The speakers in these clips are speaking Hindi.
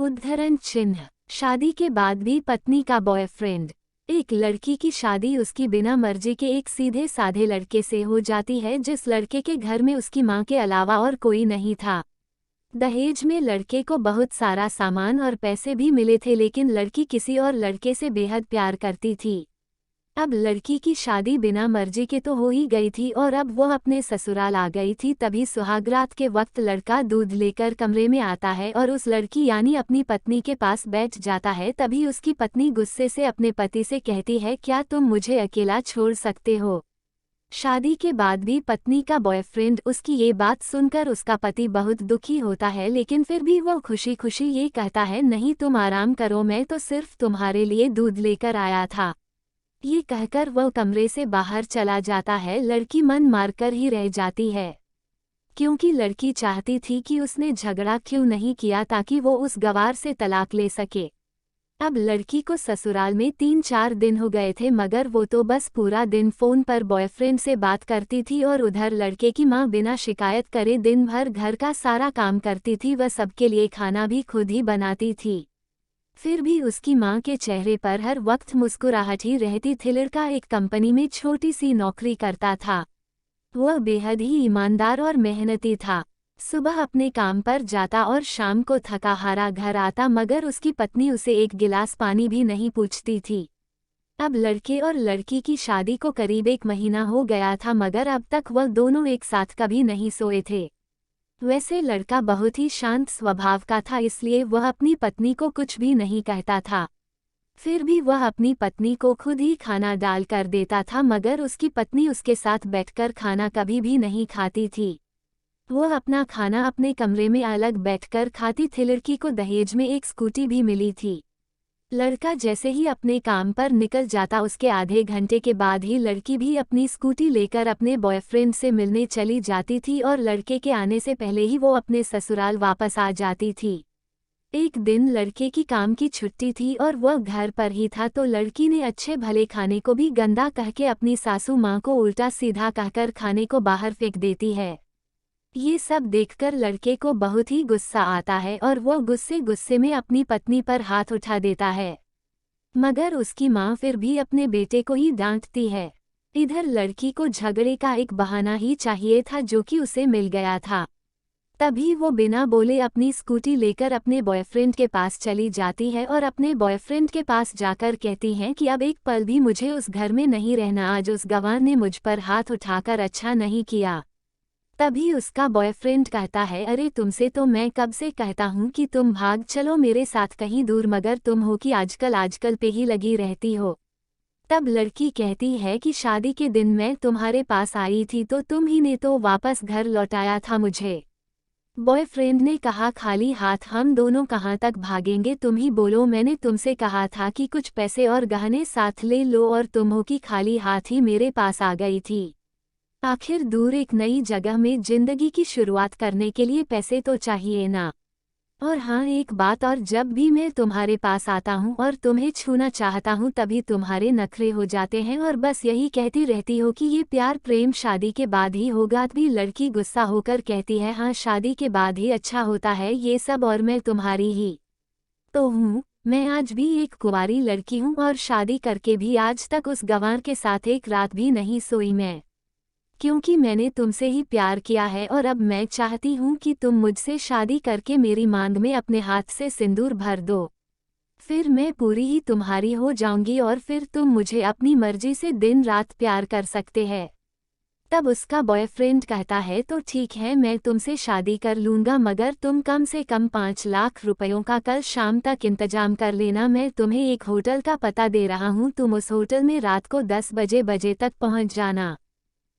उद्धरण चिन्ह। शादी के बाद भी पत्नी का बॉयफ्रेंड। एक लड़की की शादी उसकी बिना मर्जी के एक सीधे साधे लड़के से हो जाती है जिस लड़के के घर में उसकी मां के अलावा और कोई नहीं था। दहेज में लड़के को बहुत सारा सामान और पैसे भी मिले थे, लेकिन लड़की किसी और लड़के से बेहद प्यार करती थी। अब लड़की की शादी बिना मर्जी के तो हो ही गई थी और अब वो अपने ससुराल आ गई थी। तभी सुहागरात के वक्त लड़का दूध लेकर कमरे में आता है और उस लड़की यानी अपनी पत्नी के पास बैठ जाता है। तभी उसकी पत्नी गुस्से से अपने पति से कहती है, क्या तुम मुझे अकेला छोड़ सकते हो? शादी के बाद भी पत्नी का बॉयफ्रेंड। उसकी ये बात सुनकर उसका पति बहुत दुखी होता है, लेकिन फिर भी वो खुशी खुशी ये कहता है, नहीं तुम आराम करो, मैं तो सिर्फ तुम्हारे लिए दूध लेकर आया था। ये कहकर वह कमरे से बाहर चला जाता है। लड़की मन मारकर ही रह जाती है, क्योंकि लड़की चाहती थी कि उसने झगड़ा क्यों नहीं किया ताकि वो उस गवार से तलाक ले सके। अब लड़की को ससुराल में 3-4 दिन हो गए थे, मगर वो तो बस पूरा दिन फोन पर बॉयफ्रेंड से बात करती थी और उधर लड़के की मां बिना शिकायत करे दिन भर घर का सारा काम करती थी। वह सबके लिए खाना भी खुद ही बनाती थी। फिर भी उसकी मां के चेहरे पर हर वक्त मुस्कुराहट ही रहती थी। लड़का एक कंपनी में छोटी सी नौकरी करता था। वह बेहद ही ईमानदार और मेहनती था। सुबह अपने काम पर जाता और शाम को थका हारा घर आता, मगर उसकी पत्नी उसे एक गिलास पानी भी नहीं पूछती थी। अब लड़के और लड़की की शादी को करीब 1 महीना हो गया था, मगर अब तक वह दोनों एक साथ कभी नहीं सोए थे। वैसे लड़का बहुत ही शांत स्वभाव का था, इसलिए वह अपनी पत्नी को कुछ भी नहीं कहता था। फिर भी वह अपनी पत्नी को खुद ही खाना डाल कर देता था, मगर उसकी पत्नी उसके साथ बैठकर खाना कभी भी नहीं खाती थी। वह अपना खाना अपने कमरे में अलग बैठकर खाती थी। लड़की को दहेज में एक स्कूटी भी मिली थी। लड़का जैसे ही अपने काम पर निकल जाता, उसके आधे घंटे के बाद ही लड़की भी अपनी स्कूटी लेकर अपने बॉयफ्रेंड से मिलने चली जाती थी और लड़के के आने से पहले ही वो अपने ससुराल वापस आ जाती थी। एक दिन लड़के की काम की छुट्टी थी और वह घर पर ही था, तो लड़की ने अच्छे भले खाने को भी गंदा कह के अपनी सासू माँ को उल्टा सीधा कहकर खाने को बाहर फेंक देती है। ये सब देखकर लड़के को बहुत ही गुस्सा आता है और वो गुस्से गुस्से में अपनी पत्नी पर हाथ उठा देता है, मगर उसकी मां फिर भी अपने बेटे को ही डांटती है। इधर लड़की को झगड़े का एक बहाना ही चाहिए था जो कि उसे मिल गया था। तभी वो बिना बोले अपनी स्कूटी लेकर अपने बॉयफ्रेंड के पास चली जाती है और अपने बॉयफ्रेंड के पास जाकर कहती हैं कि अब एक पल भी मुझे उस घर में नहीं रहना, आज उस गंवार ने मुझ पर हाथ उठाकर अच्छा नहीं किया। तभी उसका बॉयफ्रेंड कहता है, अरे तुमसे तो मैं कब से कहता हूँ कि तुम भाग चलो मेरे साथ कहीं दूर, मगर तुम हो कि आजकल पे ही लगी रहती हो। तब लड़की कहती है कि शादी के दिन मैं तुम्हारे पास आई थी तो तुम ही ने तो वापस घर लौटाया था मुझे। बॉयफ्रेंड ने कहा, खाली हाथ हम दोनों कहाँ तक भागेंगे, तुम ही बोलो, मैंने तुमसे कहा था कि कुछ पैसे और गहने साथ ले लो और तुम हो कि खाली हाथ ही मेरे पास आ गई थी। आखिर दूर एक नई जगह में जिंदगी की शुरुआत करने के लिए पैसे तो चाहिए ना। और हाँ एक बात और, जब भी मैं तुम्हारे पास आता हूँ और तुम्हें छूना चाहता हूँ तभी तुम्हारे नखरे हो जाते हैं और बस यही कहती रहती हो कि ये प्यार प्रेम शादी के बाद ही होगा। भी लड़की गुस्सा होकर कहती है, हाँ शादी के बाद ही अच्छा होता है ये सब, और मैं तुम्हारी ही तो हूँ। मैं आज भी एक कुंवारी लड़की हूँ और शादी करके भी आज तक उस गंवार के साथ एक रात भी नहीं सोई मैं, क्योंकि मैंने तुमसे ही प्यार किया है और अब मैं चाहती हूँ कि तुम मुझसे शादी करके मेरी मांग में अपने हाथ से सिंदूर भर दो। फिर मैं पूरी ही तुम्हारी हो जाऊंगी और फिर तुम मुझे अपनी मर्जी से दिन रात प्यार कर सकते हैं। तब उसका बॉयफ्रेंड कहता है, तो ठीक है मैं तुमसे शादी कर लूँगा, मगर तुम कम से कम 5 लाख रुपयों का कल शाम तक इंतजाम कर लेना। मैं तुम्हें एक होटल का पता दे रहा हूँ, तुम उस होटल में रात को 10 बजे तक पहुँच जाना।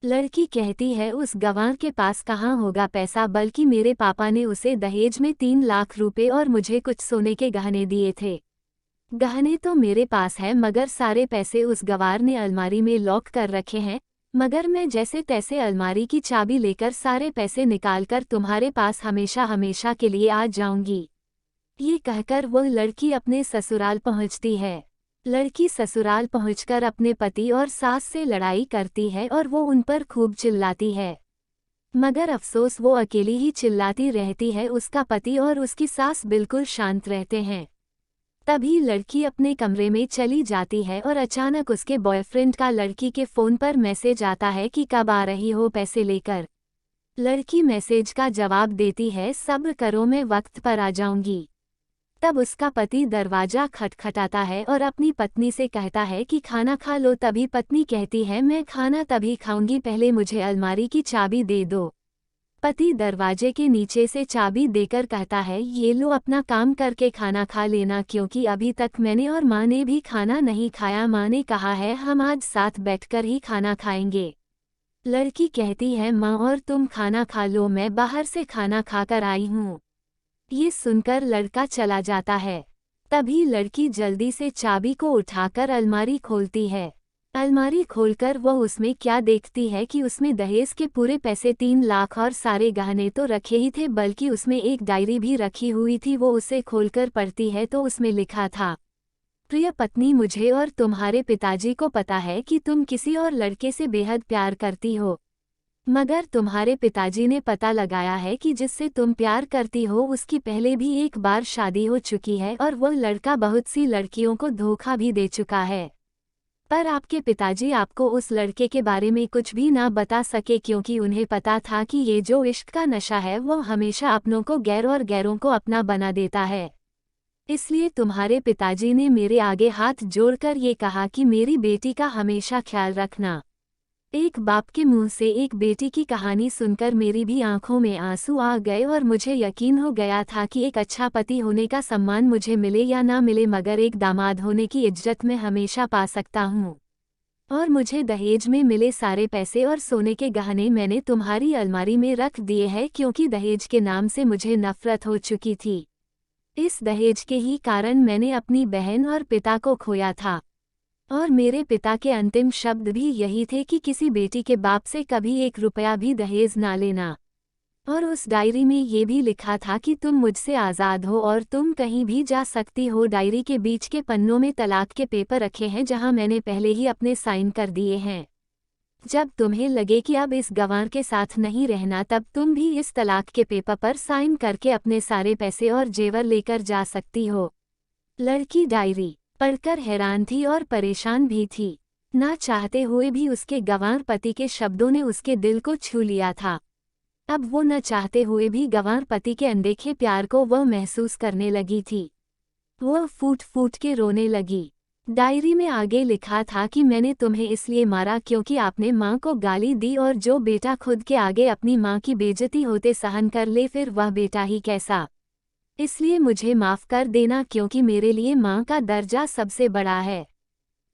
लड़की कहती है, उस गंवार के पास कहाँ होगा पैसा, बल्कि मेरे पापा ने उसे दहेज में 3 लाख रुपए और मुझे कुछ सोने के गहने दिए थे। गहने तो मेरे पास है, मगर सारे पैसे उस गंवार ने अलमारी में लॉक कर रखे हैं, मगर मैं जैसे तैसे अलमारी की चाबी लेकर सारे पैसे निकालकर तुम्हारे पास हमेशा हमेशा के लिए आ जाऊंगी। ये कहकर वो लड़की अपने ससुराल पहुंचती है। लड़की ससुराल पहुंचकर अपने पति और सास से लड़ाई करती है और वो उन पर खूब चिल्लाती है। मगर अफसोस वो अकेली ही चिल्लाती रहती है। उसका पति और उसकी सास बिल्कुल शांत रहते हैं। तभी लड़की अपने कमरे में चली जाती है और अचानक उसके बॉयफ्रेंड का लड़की के फ़ोन पर मैसेज आता है कि कब आ रही हो पैसे लेकर। लड़की मैसेज का जवाब देती है, सब्र करो, मैं वक्त पर आ जाऊंगी। तब उसका पति दरवाजा खटखटाता है और अपनी पत्नी से कहता है कि खाना खा लो। तभी पत्नी कहती है, मैं खाना तभी खाऊंगी, पहले मुझे अलमारी की चाबी दे दो। पति दरवाजे के नीचे से चाबी देकर कहता है, ये लो, अपना काम करके खाना खा लेना, क्योंकि अभी तक मैंने और माँ ने भी खाना नहीं खाया। माँ ने कहा है हम आज साथ बैठकर ही खाना खाएंगे। लड़की कहती है, माँ और तुम खाना खा लो, मैं बाहर से खाना खाकर आई हूँ। ये सुनकर लड़का चला जाता है। तभी लड़की जल्दी से चाबी को उठाकर अलमारी खोलती है। अलमारी खोलकर वह उसमें क्या देखती है कि उसमें दहेज के पूरे पैसे 3 लाख और सारे गहने तो रखे ही थे, बल्कि उसमें एक डायरी भी रखी हुई थी। वो उसे खोलकर पढ़ती है तो उसमें लिखा था, प्रिय पत्नी, मुझे और तुम्हारे पिताजी को पता है कि तुम किसी और लड़के से बेहद प्यार करती हो, मगर तुम्हारे पिताजी ने पता लगाया है कि जिससे तुम प्यार करती हो उसकी पहले भी एक बार शादी हो चुकी है और वह लड़का बहुत सी लड़कियों को धोखा भी दे चुका है। पर आपके पिताजी आपको उस लड़के के बारे में कुछ भी ना बता सके, क्योंकि उन्हें पता था कि ये जो इश्क का नशा है वो हमेशा अपनों को गैर और गैरों को अपना बना देता है। इसलिए तुम्हारे पिताजी ने मेरे आगे हाथ जोड़कर ये कहा कि मेरी बेटी का हमेशा ख्याल रखना। एक बाप के मुंह से एक बेटी की कहानी सुनकर मेरी भी आंखों में आंसू आ गए और मुझे यकीन हो गया था कि एक अच्छा पति होने का सम्मान मुझे मिले या ना मिले, मगर एक दामाद होने की इज्जत मैं हमेशा पा सकता हूँ। और मुझे दहेज में मिले सारे पैसे और सोने के गहने मैंने तुम्हारी अलमारी में रख दिए हैं, क्योंकि दहेज के नाम से मुझे नफरत हो चुकी थी। इस दहेज के ही कारण मैंने अपनी बहन और पिता को खोया था। और मेरे पिता के अंतिम शब्द भी यही थे कि किसी बेटी के बाप से कभी 1 रुपया भी दहेज ना लेना। और उस डायरी में ये भी लिखा था कि तुम मुझसे आज़ाद हो और तुम कहीं भी जा सकती हो। डायरी के बीच के पन्नों में तलाक के पेपर रखे हैं, जहां मैंने पहले ही अपने साइन कर दिए हैं। जब तुम्हें लगे कि अब इस गंवार के साथ नहीं रहना, तब तुम भी इस तलाक के पेपर पर साइन करके अपने सारे पैसे और जेवर लेकर जा सकती हो। लड़की डायरी पढ़कर हैरान थी और परेशान भी थी। ना चाहते हुए भी उसके गंवार पति के शब्दों ने उसके दिल को छू लिया था। अब वो न चाहते हुए भी गंवार पति के अनदेखे प्यार को वह महसूस करने लगी थी। वह फूट फूट के रोने लगी। डायरी में आगे लिखा था कि मैंने तुम्हें इसलिए मारा क्योंकि आपने माँ को गाली दी, और जो बेटा खुद के आगे अपनी माँ की बेइज्जती होते सहन कर ले, फिर वह बेटा ही कैसा। इसलिए मुझे माफ़ कर देना, क्योंकि मेरे लिए माँ का दर्जा सबसे बड़ा है।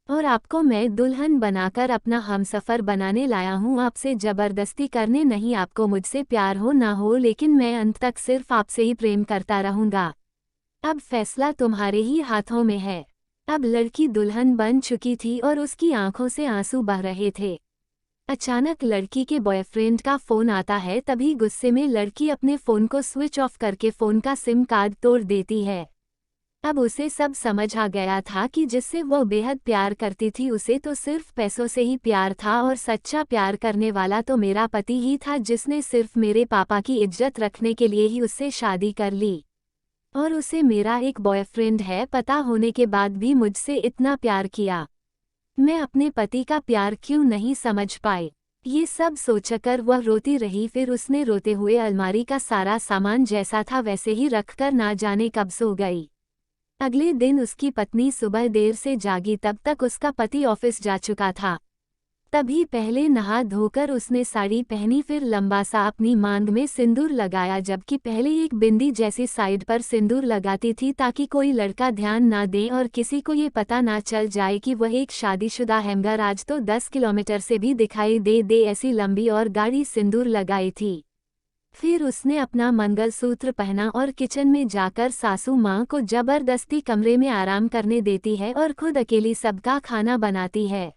और आपको मैं दुल्हन बनाकर अपना हमसफ़र बनाने लाया हूँ, आपसे ज़बरदस्ती करने नहीं। आपको मुझसे प्यार हो ना हो, लेकिन मैं अंत तक सिर्फ आपसे ही प्रेम करता रहूँगा। अब फैसला तुम्हारे ही हाथों में है। अब लड़की दुल्हन बन चुकी थी और उसकी आंखों से आंसू बह रहे थे। अचानक लड़की के बॉयफ्रेंड का फ़ोन आता है। तभी गुस्से में लड़की अपने फ़ोन को स्विच ऑफ करके फ़ोन का सिम कार्ड तोड़ देती है। अब उसे सब समझ आ गया था कि जिससे वह बेहद प्यार करती थी, उसे तो सिर्फ पैसों से ही प्यार था, और सच्चा प्यार करने वाला तो मेरा पति ही था, जिसने सिर्फ मेरे पापा की इज्जत रखने के लिए ही उससे शादी कर ली। और उसे मेरा एक बॉयफ्रेंड है पता होने के बाद भी मुझसे इतना प्यार किया। मैं अपने पति का प्यार क्यों नहीं समझ पाई। ये सब सोचकर वह रोती रही। फिर उसने रोते हुए अलमारी का सारा सामान जैसा था वैसे ही रखकर ना जाने कब सो गई। अगले दिन उसकी पत्नी सुबह देर से जागी, तब तक उसका पति ऑफिस जा चुका था। तभी पहले नहा धोकर उसने साड़ी पहनी, फिर लंबा सा अपनी मांग में सिंदूर लगाया, जबकि पहले एक बिंदी जैसी साइड पर सिंदूर लगाती थी ताकि कोई लड़का ध्यान ना दे और किसी को ये पता ना चल जाए कि वह एक शादीशुदा है। मगर आज तो 10 किलोमीटर से भी दिखाई दे ऐसी लंबी और गाढ़ी सिंदूर लगाई थी। फिर उसने अपना मंगलसूत्र पहना और किचन में जाकर सासू माँ को जबरदस्ती कमरे में आराम करने देती है और खुद अकेली सबका खाना बनाती है।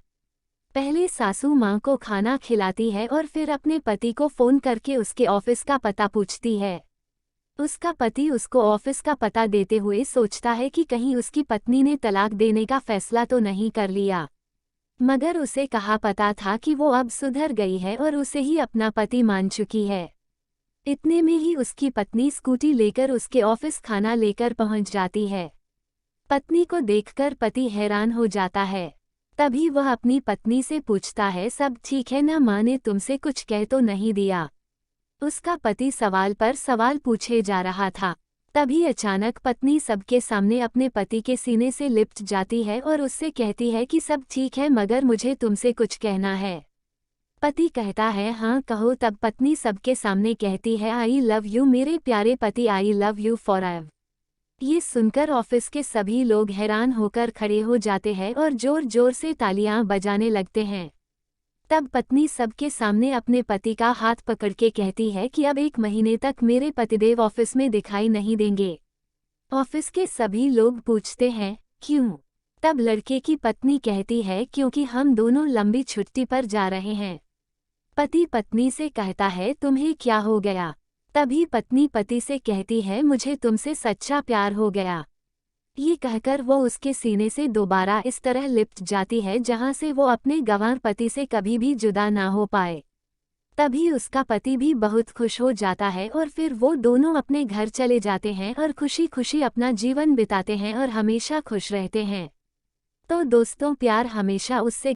पहले सासू माँ को खाना खिलाती है और फिर अपने पति को फ़ोन करके उसके ऑफिस का पता पूछती है। उसका पति उसको ऑफिस का पता देते हुए सोचता है कि कहीं उसकी पत्नी ने तलाक देने का फैसला तो नहीं कर लिया। मगर उसे कहाँ पता था कि वो अब सुधर गई है और उसे ही अपना पति मान चुकी है। इतने में ही उसकी पत्नी स्कूटी लेकर उसके ऑफिस खाना लेकर पहुंच जाती है। पत्नी को देखकर पति हैरान हो जाता है। तभी वह अपनी पत्नी से पूछता है, सब ठीक है ना, माँ ने तुमसे कुछ कह तो नहीं दिया? उसका पति सवाल पर सवाल पूछे जा रहा था। तभी अचानक पत्नी सबके सामने अपने पति के सीने से लिपट जाती है और उससे कहती है कि सब ठीक है मगर मुझे तुमसे कुछ कहना है। पति कहता है हाँ कहो। तब पत्नी सबके सामने कहती है, आई लव यू मेरे प्यारे पति, आई लव यू फॉरएवर। ये सुनकर ऑफिस के सभी लोग हैरान होकर खड़े हो जाते हैं और जोर जोर से तालियां बजाने लगते हैं। तब पत्नी सबके सामने अपने पति का हाथ पकड़ के कहती है कि अब 1 महीने तक मेरे पतिदेव ऑफिस में दिखाई नहीं देंगे। ऑफिस के सभी लोग पूछते हैं क्यों? तब लड़के की पत्नी कहती है क्योंकि हम दोनों लंबी छुट्टी पर जा रहे हैं। पति पत्नी से कहता है तुम्हें क्या हो गया? तभी पत्नी पति से कहती है मुझे तुमसे सच्चा प्यार हो गया। ये कहकर वो उसके सीने से दोबारा इस तरह लिपट जाती है जहां से वो अपने गंवार पति से कभी भी जुदा ना हो पाए। तभी उसका पति भी बहुत खुश हो जाता है और फिर वो दोनों अपने घर चले जाते हैं और खुशी खुशी अपना जीवन बिताते हैं और हमेशा खुश रहते हैं। तो दोस्तों, प्यार हमेशा उससे